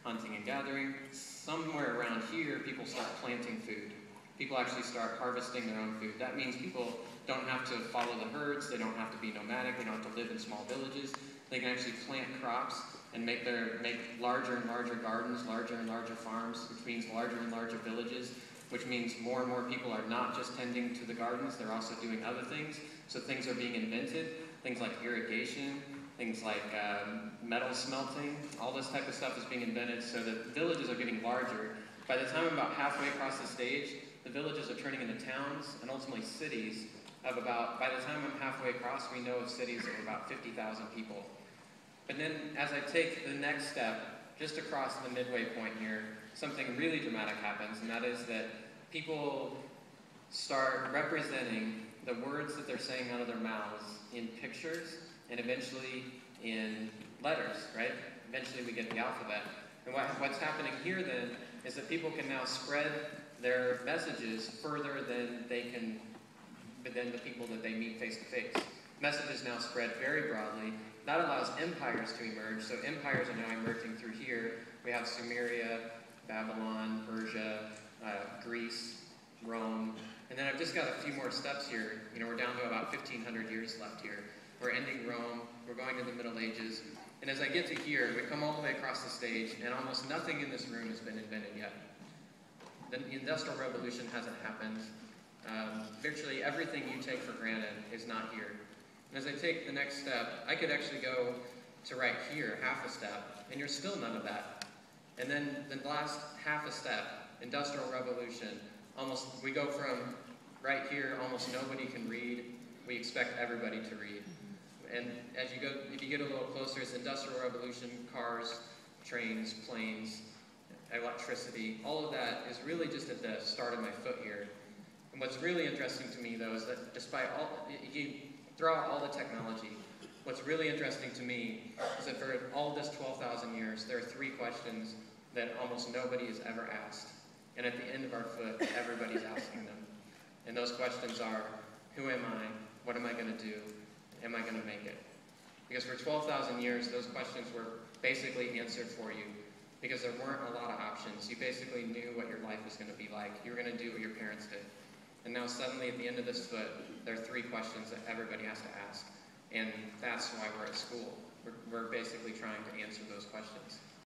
hunting and gathering. Somewhere around here, people start planting food. People actually start harvesting their own food. That means people don't have to follow the herds, they don't have to be nomadic, they don't have to live in small villages. They can actually plant crops and make larger and larger gardens, larger and larger farms, which means larger and larger villages, which means more and more people are not just tending to the gardens, they're also doing other things. So things are being invented, things like irrigation, things like metal smelting, all this type of stuff is being invented so that villages are getting larger. By the time I'm about halfway across the stage, the villages are turning into towns and ultimately cities of about, by the time I'm halfway across, we know of cities of about 50,000 people. But then as I take the next step, just across the midway point here, something really dramatic happens, and that is that people start representing the words that they're saying out of their mouths in pictures and eventually in letters, right? Eventually we get the alphabet. And what's happening here then is that people can now spread their messages further than the people that they meet face to face. Messages now spread very broadly. That allows empires to emerge. So empires are now emerging through here. We have Sumeria, Babylon, Persia, Greece, Rome. And then I've just got a few more steps here. We're down to about 1,500 years left here. We're ending Rome. We're going to the Middle Ages. And as I get to here, we come all the way across the stage, and almost nothing in this room has been invented yet. The Industrial Revolution hasn't happened. Virtually everything you take for granted is not here. And as I take the next step, I could actually go to right here, half a step, and there's still none of that. And then the last half a step, Industrial Revolution, we go from right here, almost nobody can read. We expect everybody to read. And if you get a little closer, it's Industrial Revolution, cars, trains, planes, electricity. All of that is really just at the start of my foot here. And what's really interesting to me, though, is that despite all, you throw out all the technology, what's really interesting to me is that for all this 12,000 years, there are three questions that almost nobody has ever asked. And at the end of our foot, everybody's asking them. And those questions are, who am I? What am I going to do? Am I going to make it? Because for 12,000 years, those questions were basically answered for you because there weren't a lot of options. You basically knew what your life was going to be like. You were going to do what your parents did. And now suddenly at the end of this foot, there are three questions that everybody has to ask. And that's why we're at school. We're basically trying to answer those questions.